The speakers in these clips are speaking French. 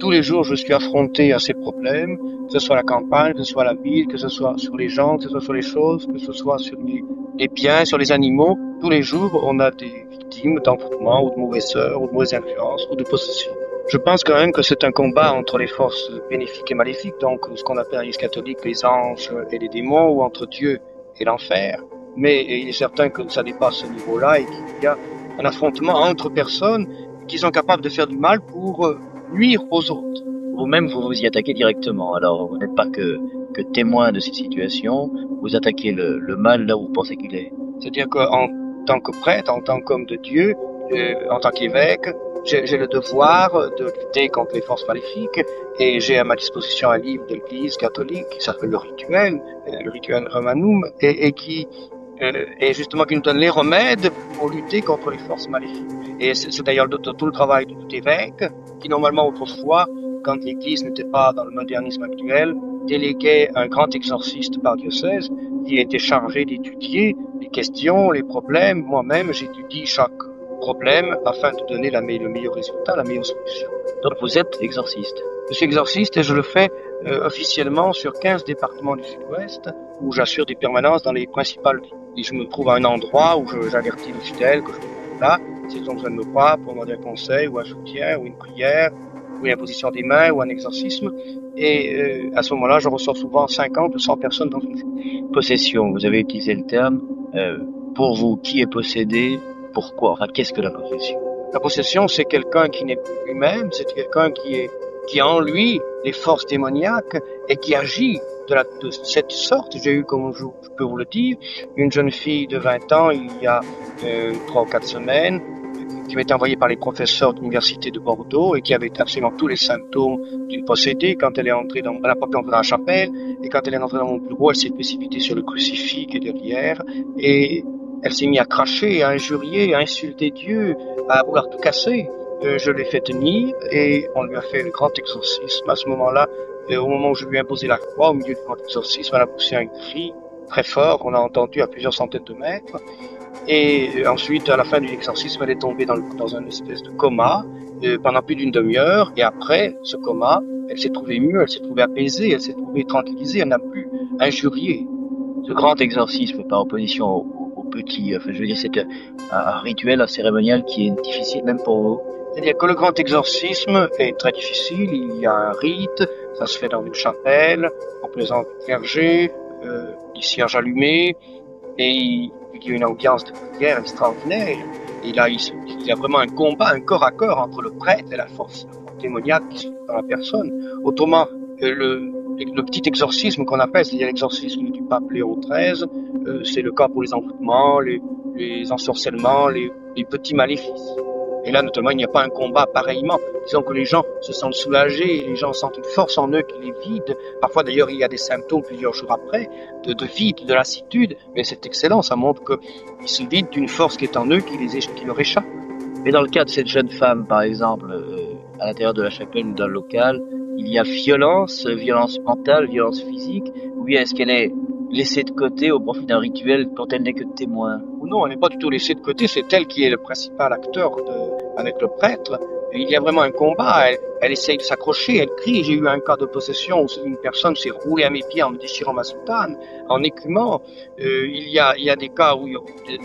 tous les jours je suis affronté à ces problèmes, que ce soit la campagne, que ce soit la ville, que ce soit sur les gens, que ce soit sur les choses, que ce soit sur les biens, sur les animaux. Tous les jours, on a des victimes d'envoûtement ou de mauvaises ou de mauvaises influences ou de possession. Je pense quand même que c'est un combat entre les forces bénéfiques et maléfiques, donc ce qu'on appelle à l'Église catholique les anges et les démons, ou entre Dieu et l'enfer. Mais il est certain que ça dépasse ce niveau-là et qu'il y a un affrontement entre personnes qui sont capables de faire du mal pour nuire aux autres. Vous-même, vous vous y attaquez directement. Alors, vous n'êtes pas que témoin de cette situation, vous attaquez le mal là où vous pensez qu'il est. C'est-à-dire qu'en tant que prêtre, en tant qu'homme de Dieu, en tant qu'évêque, j'ai le devoir de lutter contre les forces maléfiques et j'ai à ma disposition un livre de l'Église catholique qui s'appelle le rituel Romanum, et qui justement qui nous donne les remèdes pour lutter contre les forces maléfiques. Et c'est d'ailleurs tout le travail de tout évêque qui normalement autrefois, quand l'Église n'était pas dans le modernisme actuel, déléguait un grand exorciste par diocèse qui était chargé d'étudier les questions, les problèmes. Moi-même, j'étudie chaque problème afin de donner le meilleur résultat, la meilleure solution. Donc vous êtes exorciste? Je suis exorciste et je le fais officiellement sur 15 départements du Sud-Ouest où j'assure des permanences dans les principales villes. Et je me trouve à un endroit où j'avertis les fidèles que je me là, s'ils ont besoin de me voir pour demander un conseil ou un soutien ou une prière ou une imposition des mains ou un exorcisme. Et à ce moment-là, je reçois souvent 50 ou 100 personnes dans une journée. Possession, vous avez utilisé le terme. Pour vous, qui est possédé? Pourquoi? Enfin, qu'est-ce que la possession? La possession, c'est quelqu'un qui n'est plus lui-même, c'est quelqu'un qui a en lui les forces démoniaques et qui agit de cette sorte. J'ai eu, comme je peux vous le dire, une jeune fille de 20 ans il y a 3 ou 4 semaines qui m'était envoyée par les professeurs de l'université de Bordeaux et qui avait absolument tous les symptômes d'une possédée. Quand elle est entrée elle n'a pas pu entrer dans la chapelle, et quand elle est entrée dans mon bureau, elle s'est précipitée sur le crucifix qui est derrière, et elle s'est mise à cracher, à injurier, à insulter Dieu, à vouloir tout casser. Je l'ai fait tenir et on lui a fait le grand exorcisme. À ce moment-là, au moment où je lui ai imposé la croix, au milieu du grand exorcisme, elle a poussé un cri très fort qu'on a entendu à plusieurs centaines de mètres. Et ensuite, à la fin de l'exorcisme, elle est tombée dans une espèce de coma pendant plus d'une demi-heure. Et après ce coma, elle s'est trouvée mieux, elle s'est trouvée apaisée, elle s'est trouvée tranquillisée, elle n'a plus injurié. Ce grand exorcisme, par opposition au petit, enfin, je veux dire, c'est un rituel, un cérémonial qui est difficile même pour vous. C'est-à-dire que le grand exorcisme est très difficile, il y a un rite, ça se fait dans une chapelle, on présente le clergé, des cierges allumés, et il y a une ambiance de prière extraordinaire. Et là, il y a vraiment un combat, un corps à corps entre le prêtre et la force démoniaque qui se trouve dans la personne. Autrement, le petit exorcisme qu'on appelle, c'est-à-dire l'exorcisme du pape Léon XIII, c'est le cas pour les envoûtements, les ensorcellements, les petits maléfices. Et là, notamment, il n'y a pas un combat pareillement. Disons que les gens se sentent soulagés, les gens sentent une force en eux qui les vide. Parfois, d'ailleurs, il y a des symptômes plusieurs jours après, de vide, de lassitude. Mais c'est excellent, ça montre qu'ils se vident d'une force qui est en eux, qui leur échappe. Mais dans le cas de cette jeune femme, par exemple, à l'intérieur de la chapelle ou dans le local, il y a violence mentale, violence physique, ou bien est-ce qu'elle est laissée de côté au profit d'un rituel dont elle n'est que témoin? Ou non, elle n'est pas du tout laissée de côté, c'est elle qui est le principal acteur avec le prêtre. Et il y a vraiment un combat, elle essaye de s'accrocher, elle crie. J'ai eu un cas de possession où une personne s'est roulée à mes pieds en me déchirant ma soutane, en écumant. Il y a des cas où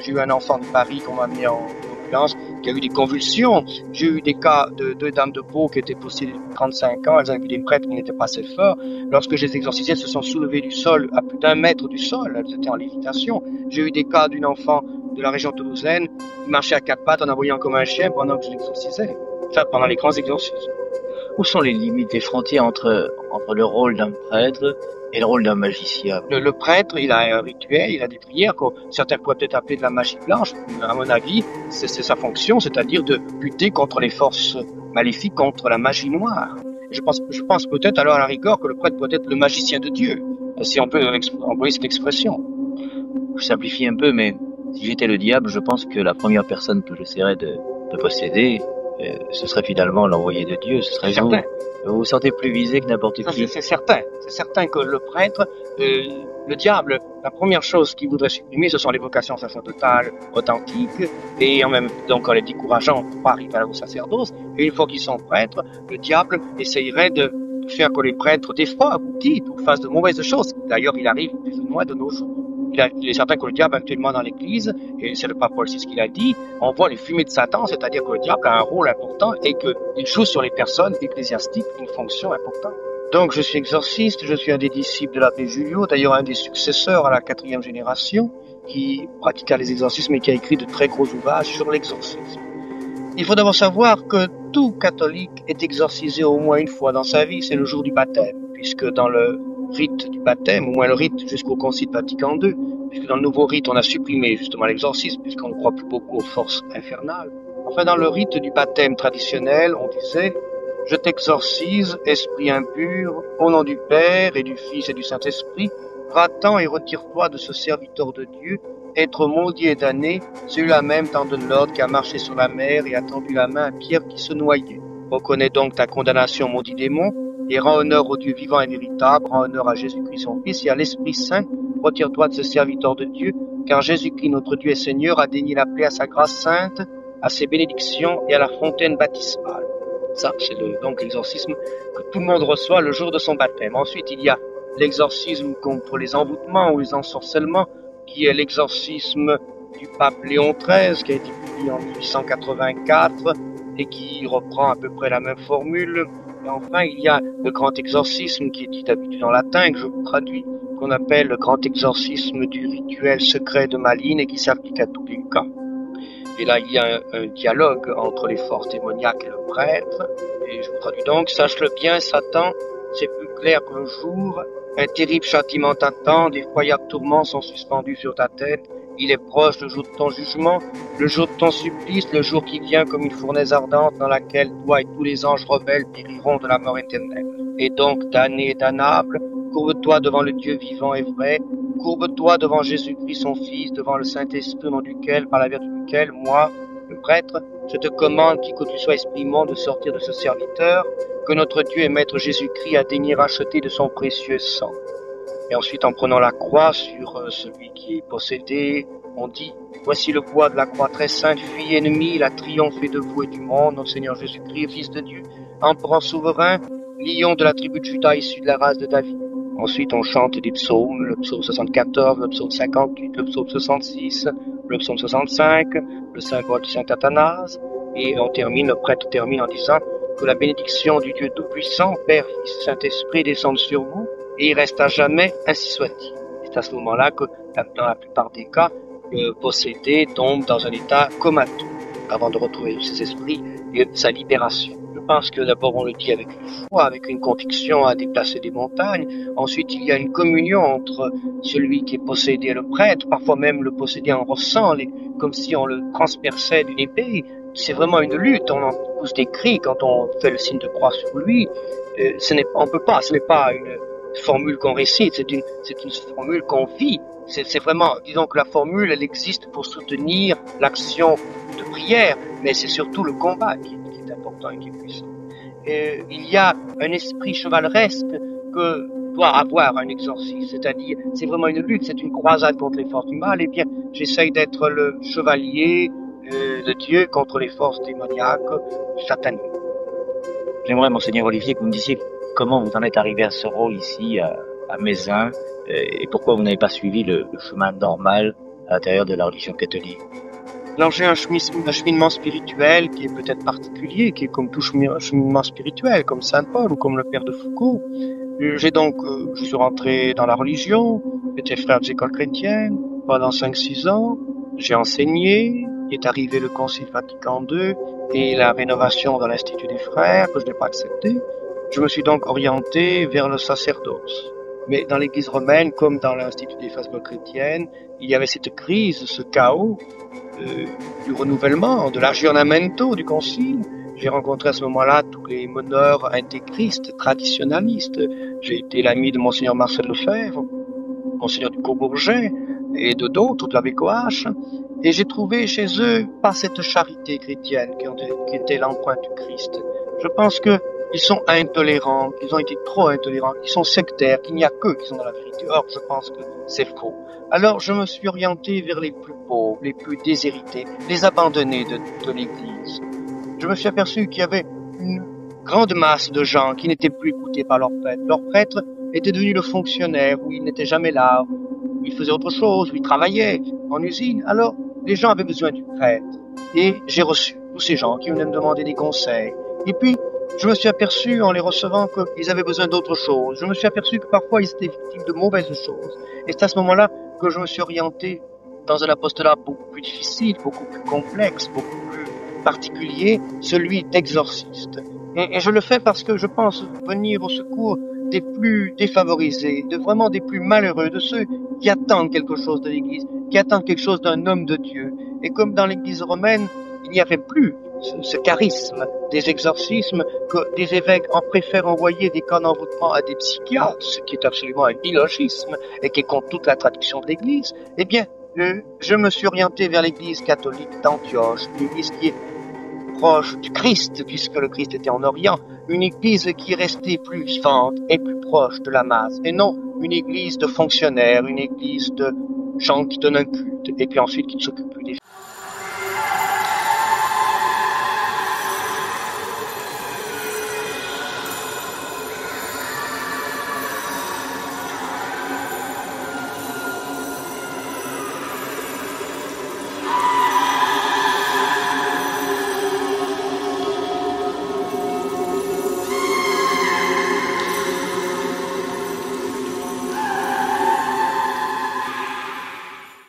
j'ai eu un enfant de Paris qu'on m'a mis en ambulance, qui a eu des convulsions. J'ai eu des cas de deux dames de Pau qui étaient possédées depuis 35 ans, elles avaient vu des prêtres qui n'étaient pas assez forts. Lorsque je les exorcisais, elles se sont soulevées du sol, à plus d'1 mètre du sol, elles étaient en lévitation. J'ai eu des cas d'une enfant de la région toulousaine qui marchait à 4 pattes en aboyant comme un chien pendant que je l'exorcisais. Enfin, pendant les grands exorcismes. Où sont les limites, les frontières entre le rôle d'un prêtre et le rôle d'un magicien? Le prêtre, il a un rituel, il a des prières que certains pourraient peut-être appeler de la magie blanche. À mon avis, c'est sa fonction, c'est-à-dire de lutter contre les forces maléfiques, contre la magie noire. Je pense peut-être alors à la rigueur que le prêtre peut être le magicien de Dieu, si on peut employer cette expression. Je simplifie un peu, mais si j'étais le diable, je pense que la première personne que j'essaierais de posséder, ce serait finalement l'envoyé de Dieu, ce serait vous. Certain. Vous vous sentez plus visé que n'importe Ça, qui. c'est certain. C'est certain que le prêtre, le diable, la première chose qu'il voudrait supprimer, ce sont les vocations sacerdotales authentiques, et en même temps, en les décourageant pour pas arriver au sacerdoce. Et une fois qu'ils sont prêtres, le diable essayerait de faire que les prêtres défroquent ou quittent ou fassent de mauvaises choses. D'ailleurs, il arrive plus ou moins de nos jours. Il est certain que le diable actuellement dans l'Église, et c'est le pape Paul VI qui l'a dit, on voit les fumées de Satan, c'est-à-dire que le diable a un rôle important et qu'il joue sur les personnes ecclésiastiques une fonction importante. Donc je suis exorciste, je suis un des disciples de l'abbé Julio, d'ailleurs un des successeurs à la 4e génération qui pratiqua les exorcismes et qui a écrit de très gros ouvrages sur l'exorcisme. Il faut d'abord savoir que tout catholique est exorcisé au moins une fois dans sa vie, c'est le jour du baptême, puisque dans le rite du baptême, au moins le rite jusqu'au Concile Vatican II, puisque dans le nouveau rite on a supprimé justement l'exorcisme, puisqu'on ne croit plus beaucoup aux forces infernales. Enfin, dans le rite du baptême traditionnel, on disait « Je t'exorcise, esprit impur, au nom du Père et du Fils et du Saint-Esprit, va-t'en et retire-toi de ce serviteur de Dieu, être maudit et damné, celui-là même t'en donne l'ordre qui a marché sur la mer et a tendu la main à Pierre qui se noyait. Reconnais donc ta condamnation, maudit démon, et rends honneur au Dieu vivant et véritable, rends honneur à Jésus-Christ son Fils et à l'Esprit Saint, retire-toi de ce serviteur de Dieu, car Jésus-Christ notre Dieu et Seigneur a daigné l'appeler à sa grâce sainte, à ses bénédictions et à la fontaine baptismale. » Ça, c'est donc l'exorcisme que tout le monde reçoit le jour de son baptême. Ensuite, il y a l'exorcisme contre les envoûtements ou les ensorcellements, qui est l'exorcisme du pape Léon XIII, qui a été publié en 1884 et qui reprend à peu près la même formule. Et enfin, il y a le grand exorcisme qui est dit d'habitude en latin, que je vous traduis, qu'on appelle le grand exorcisme du rituel secret de Malines et qui s'applique à tous les cas. Et là, il y a un dialogue entre les forces démoniaques et le prêtre. Et je vous traduis donc, sache-le bien, Satan, c'est plus clair que le jour. Un terrible châtiment t'attend, d'effroyables tourments sont suspendus sur ta tête. Il est proche le jour de ton jugement, le jour de ton supplice, le jour qui vient comme une fournaise ardente dans laquelle toi et tous les anges rebelles périront de la mort éternelle. Et donc, damné et damnable, courbe-toi devant le Dieu vivant et vrai, courbe-toi devant Jésus-Christ son Fils, devant le Saint-Esprit, au nom duquel, par la vertu duquel, moi, le prêtre, je te commande, qui que tu sois esprit immonde, de sortir de ce serviteur, que notre Dieu et Maître Jésus-Christ a daigné racheter de son précieux sang. Et ensuite, en prenant la croix sur celui qui est possédé, on dit, voici le poids de la croix très sainte, fille ennemie, il a triomphé de vous et du monde, notre Seigneur Jésus-Christ, Fils de Dieu, empereur souverain, lion de la tribu de Juda, issu de la race de David. Ensuite, on chante des psaumes, le psaume 74, le psaume 58, le psaume 66, le psaume 65, le symbole du Saint Athanase, et le prêtre termine en disant que la bénédiction du Dieu Tout-Puissant, Père, Fils, Saint-Esprit, descende sur vous, et il reste à jamais, ainsi soit-il. C'est à ce moment-là que, dans la plupart des cas, le possédé tombe dans un état comateux, avant de retrouver ses esprits et sa libération. Je pense que d'abord on le dit avec une foi, avec une conviction à déplacer des montagnes. Ensuite, il y a une communion entre celui qui est possédé et le prêtre. Parfois même le possédé en ressent, comme si on le transperçait d'une épée. C'est vraiment une lutte. On en pousse des cris quand on fait le signe de croix sur lui. Ce n'est pas une formule qu'on récite, c'est une formule qu'on vit. C'est vraiment, disons que la formule, elle existe pour soutenir l'action de prière, mais c'est surtout le combat qui est important et qui est puissant. Il y a un esprit chevaleresque que doit avoir un exorciste, c'est-à-dire, c'est vraiment une lutte, c'est une croisade contre les forces du mal. Eh bien, j'essaye d'être le chevalier de Dieu contre les forces démoniaques, sataniques. J'aimerais, Monseigneur Olivier, que vous me disiez comment vous en êtes arrivé à ce rôle ici, à Mézin, et pourquoi vous n'avez pas suivi le chemin normal à l'intérieur de la religion catholique. Alors j'ai un cheminement spirituel qui est peut-être particulier, qui est comme tout cheminement spirituel, comme Saint Paul ou comme le Père de Foucault. Je suis rentré dans la religion, j'étais frère des écoles chrétiennes pendant 5-6 ans, j'ai enseigné, il est arrivé le Concile Vatican II et la rénovation dans l'Institut des Frères, que je n'ai pas accepté. Je me suis donc orienté vers le sacerdoce. Mais dans l'Église romaine, comme dans l'Institut des Frères chrétiennes, il y avait cette crise, ce chaos du renouvellement, de l'aggiornamento du Concile. J'ai rencontré à ce moment-là tous les meneurs intégristes, traditionnalistes. J'ai été l'ami de Monseigneur Marcel Lefebvre, Monseigneur du Cobourget, et de d'autres, de la VKH, et j'ai trouvé chez eux pas cette charité chrétienne qui était l'empreinte du Christ. Je pense que ils sont intolérants, qu'ils ont été trop intolérants, qu'ils sont sectaires, qu'il n'y a qu'eux qui sont dans la vérité. Or, je pense que c'est faux. Alors, je me suis orienté vers les plus pauvres, les plus déshérités, les abandonnés de l'Église. Je me suis aperçu qu'il y avait une grande masse de gens qui n'étaient plus écoutés par leurs prêtres. Leurs prêtres étaient devenus le fonctionnaire, où ils n'étaient jamais là, où ils faisaient autre chose, où ils travaillaient en usine. Alors, les gens avaient besoin du prêtre. Et j'ai reçu tous ces gens qui venaient me demander des conseils. Et puis, je me suis aperçu en les recevant qu'ils avaient besoin d'autre chose. Je me suis aperçu que parfois ils étaient victimes de mauvaises choses. Et c'est à ce moment-là que je me suis orienté dans un apostolat beaucoup plus difficile, beaucoup plus complexe, beaucoup plus particulier, celui d'exorciste. Et je le fais parce que je pense venir au secours des plus défavorisés, vraiment des plus malheureux, de ceux qui attendent quelque chose de l'Église, qui attendent quelque chose d'un homme de Dieu. Et comme dans l'Église romaine, il n'y avait plus ce charisme des exorcismes, que des évêques en préfèrent envoyer des cas d'envoûtement à des psychiatres, ce qui est absolument un illogisme et qui est contre toute la tradition de l'Église, eh bien, je me suis orienté vers l'Église catholique d'Antioche, une Église qui est proche du Christ, puisque le Christ était en Orient, une Église qui est restée plus vivante et plus proche de la masse, et non une Église de fonctionnaires, une Église de gens qui donnent un culte, et puis ensuite qui ne s'occupent plus des